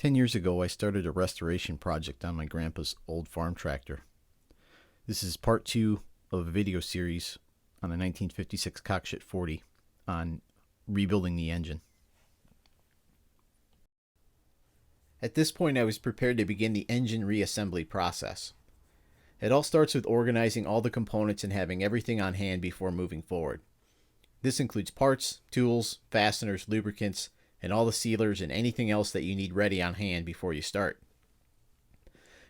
10 years ago, I started a restoration project on my grandpa's old farm tractor. This is part 2 of a video series on a 1956 Cockshutt 40 on rebuilding the engine. At this point, I was prepared to begin the engine reassembly process. It all starts with organizing all the components and having everything on hand before moving forward. This includes parts, tools, fasteners, lubricants, and all the sealers and anything else that you need ready on hand before you start.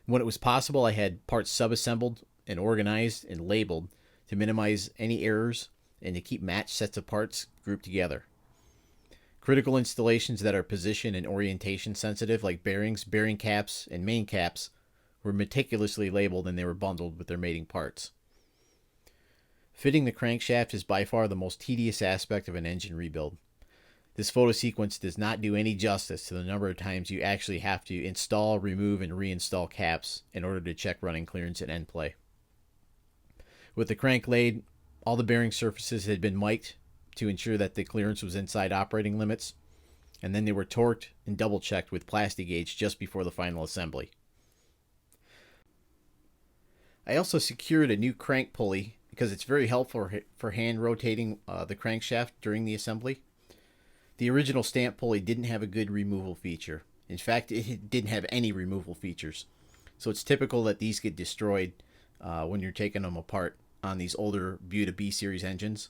When it was possible, I had parts sub-assembled and organized and labeled to minimize any errors and to keep matched sets of parts grouped together. Critical installations that are position and orientation sensitive, like bearings, bearing caps, and main caps, were meticulously labeled and they were bundled with their mating parts. Fitting the crankshaft is by far the most tedious aspect of an engine rebuild. This photo sequence does not do any justice to the number of times you actually have to install, remove, and reinstall caps in order to check running clearance and end play. With the crank laid, all the bearing surfaces had been mic'd to ensure that the clearance was inside operating limits, and then they were torqued and double checked with Plasti-Gauge just before the final assembly. I also secured a new crank pulley because it's very helpful for hand rotating the crankshaft during the assembly. The original stamp pulley didn't have a good removal feature. In fact, it didn't have any removal features. So it's typical that these get destroyed when you're taking them apart on these older Buda B series engines.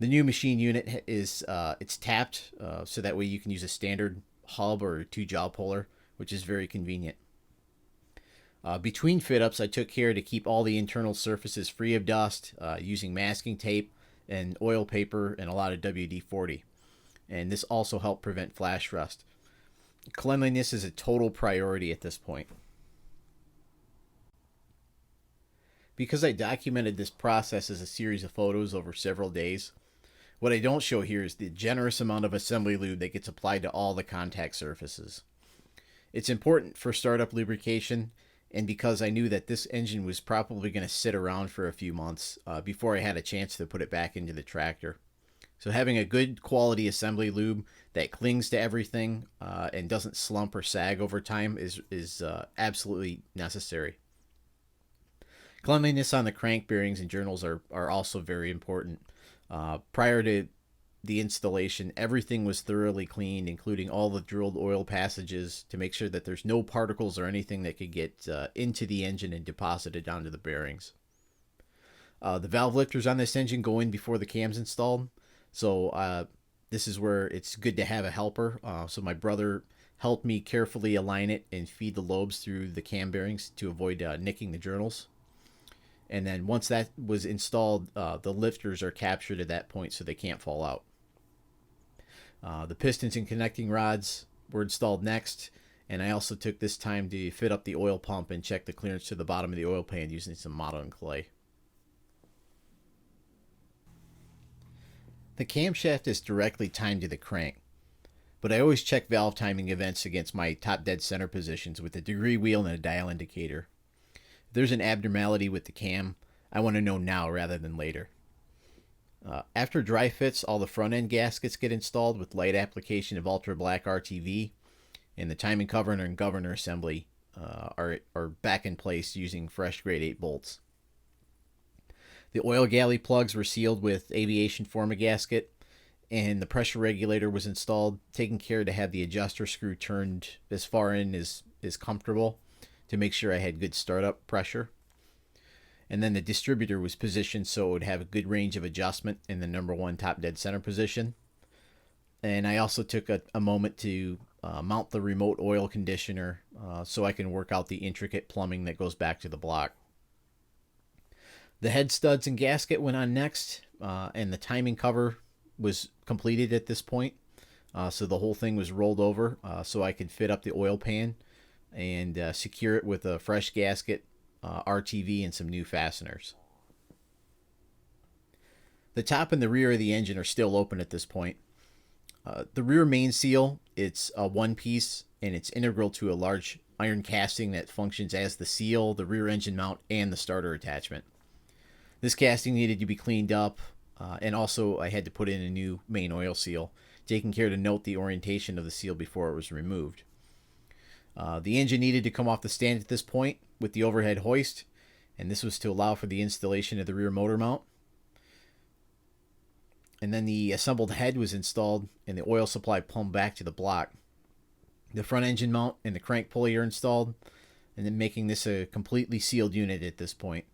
The new machine unit is it's tapped, so that way you can use a standard hub or a 2-jaw puller, which is very convenient. Between fit-ups, I took care to keep all the internal surfaces free of dust using masking tape and oil paper and a lot of WD-40. And this also helped prevent flash rust. Cleanliness is a total priority at this point. Because I documented this process as a series of photos over several days, what I don't show here is the generous amount of assembly lube that gets applied to all the contact surfaces. It's important for startup lubrication, and because I knew that this engine was probably going to sit around for a few months before I had a chance to put it back into the tractor. So having a good quality assembly lube that clings to everything and doesn't slump or sag over time is absolutely necessary. Cleanliness on the crank bearings and journals are also very important. Prior to the installation, everything was thoroughly cleaned, including all the drilled oil passages, to make sure that there's no particles or anything that could get into the engine and deposited onto the bearings. The valve lifters on this engine go in before the cam's installed. So this is where it's good to have a helper. So my brother helped me carefully align it and feed the lobes through the cam bearings to avoid nicking the journals. And then once that was installed, the lifters are captured at that point so they can't fall out. The pistons and connecting rods were installed next. And I also took this time to fit up the oil pump and check the clearance to the bottom of the oil pan using some modeling clay. The camshaft is directly timed to the crank, but I always check valve timing events against my top dead center positions with a degree wheel and a dial indicator. If there's an abnormality with the cam, I want to know now rather than later. After dry fits, all the front end gaskets get installed with light application of ultra black RTV, and the timing cover and governor assembly are back in place using fresh grade 8 bolts. The oil galley plugs were sealed with aviation forma gasket, and the pressure regulator was installed, taking care to have the adjuster screw turned as far in as comfortable to make sure I had good startup pressure. And then the distributor was positioned so it would have a good range of adjustment in the number 1 top dead center position. And I also took a moment to mount the remote oil conditioner so I can work out the intricate plumbing that goes back to the block. The head studs and gasket went on next, and the timing cover was completed at this point. So the whole thing was rolled over so I could fit up the oil pan and secure it with a fresh gasket, RTV, and some new fasteners. The top and the rear of the engine are still open at this point. The rear main seal, it's a one piece, and it's integral to a large iron casting that functions as the seal, the rear engine mount, and the starter attachment. This casting needed to be cleaned up, and also I had to put in a new main oil seal, taking care to note the orientation of the seal before it was removed. The engine needed to come off the stand at this point with the overhead hoist, and this was to allow for the installation of the rear motor mount. And then the assembled head was installed and the oil supply plumbed back to the block. The front engine mount and the crank pulley are installed, and then making this a completely sealed unit at this point,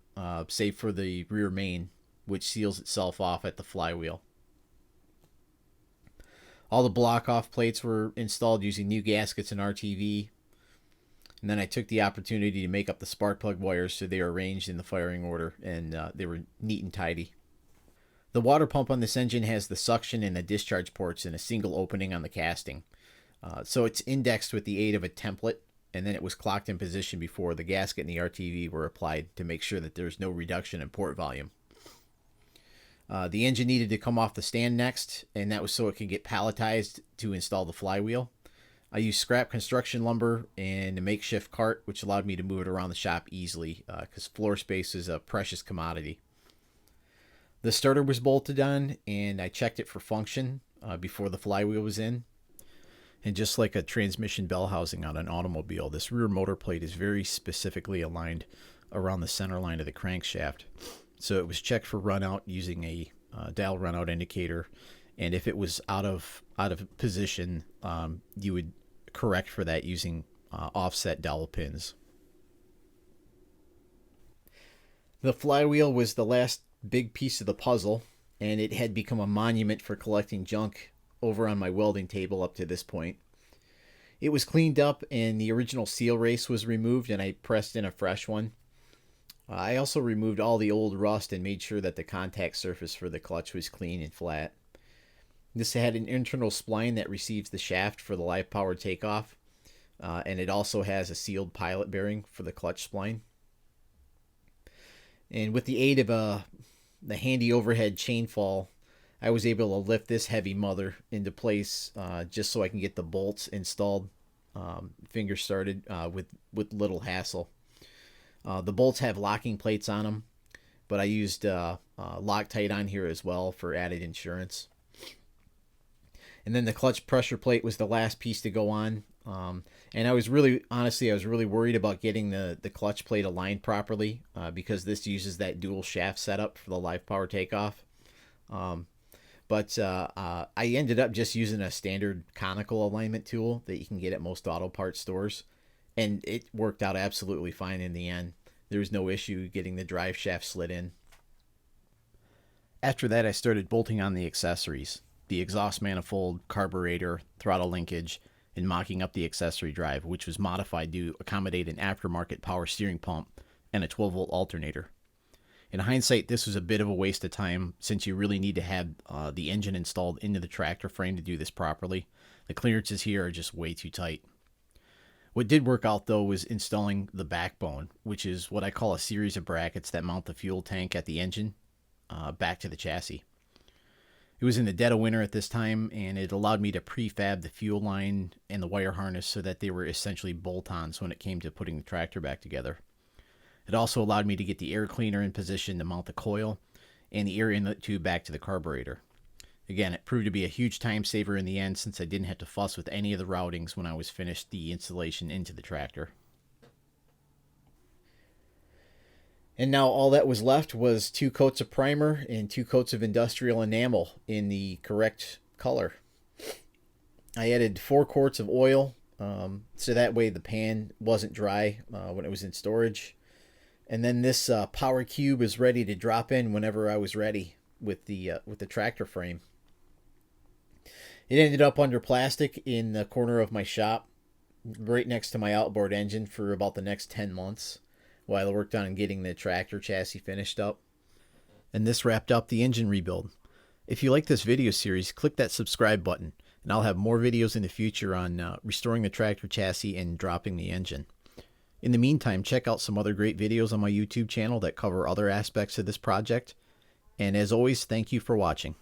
save for the rear main, which seals itself off at the flywheel. All the block-off plates were installed using new gaskets and RTV. And then I took the opportunity to make up the spark plug wires so they were arranged in the firing order, and they were neat and tidy. The water pump on this engine has the suction and the discharge ports in a single opening on the casting. So it's indexed with the aid of a template, and then it was clocked in position before the gasket and the RTV were applied to make sure that there's no reduction in port volume. The engine needed to come off the stand next, and that was so it could get palletized to install the flywheel. I used scrap construction lumber and a makeshift cart, which allowed me to move it around the shop easily because floor space is a precious commodity. The starter was bolted on, and I checked it for function before the flywheel was in. And just like a transmission bell housing on an automobile, this rear motor plate is very specifically aligned around the center line of the crankshaft. So it was checked for runout using a dial runout indicator, and if it was out of position, you would correct for that using offset dowel pins. The flywheel was the last big piece of the puzzle, and it had become a monument for collecting junk over on my welding table up to this point. It was cleaned up, and the original seal race was removed, and I pressed in a fresh one. I also removed all the old rust and made sure that the contact surface for the clutch was clean and flat. This had an internal spline that receives the shaft for the live power takeoff, and it also has a sealed pilot bearing for the clutch spline. And with the aid of the handy overhead chain fall, I was able to lift this heavy mother into place just so I can get the bolts installed, finger started with little hassle. The bolts have locking plates on them, but I used Loctite on here as well for added insurance. And then the clutch pressure plate was the last piece to go on. And I was really worried about getting the clutch plate aligned properly because this uses that dual shaft setup for the live power takeoff. But I ended up just using a standard conical alignment tool that you can get at most auto parts stores. And it worked out absolutely fine in the end. There was no issue getting the drive shaft slid in. After that, I started bolting on the accessories. The exhaust manifold, carburetor, throttle linkage, and mocking up the accessory drive, which was modified to accommodate an aftermarket power steering pump and a 12-volt alternator. In hindsight, this was a bit of a waste of time since you really need to have the engine installed into the tractor frame to do this properly. The clearances here are just way too tight. What did work out, though, was installing the backbone, which is what I call a series of brackets that mount the fuel tank at the engine back to the chassis. It was in the dead of winter at this time, and it allowed me to prefab the fuel line and the wire harness so that they were essentially bolt-ons when it came to putting the tractor back together. It also allowed me to get the air cleaner in position to mount the coil and the air inlet tube back to the carburetor. Again, it proved to be a huge time saver in the end since I didn't have to fuss with any of the routings when I was finished the installation into the tractor. And now all that was left was 2 coats of primer and 2 coats of industrial enamel in the correct color. I added 4 quarts of oil, so that way the pan wasn't dry when it was in storage. And then this power cube is ready to drop in whenever I was ready with the tractor frame. It ended up under plastic in the corner of my shop, right next to my outboard engine for about the next 10 months. While I worked on getting the tractor chassis finished up. And this wrapped up the engine rebuild. If you like this video series, click that subscribe button, and I'll have more videos in the future on restoring the tractor chassis and dropping the engine. In the meantime, check out some other great videos on my YouTube channel that cover other aspects of this project. And as always, thank you for watching.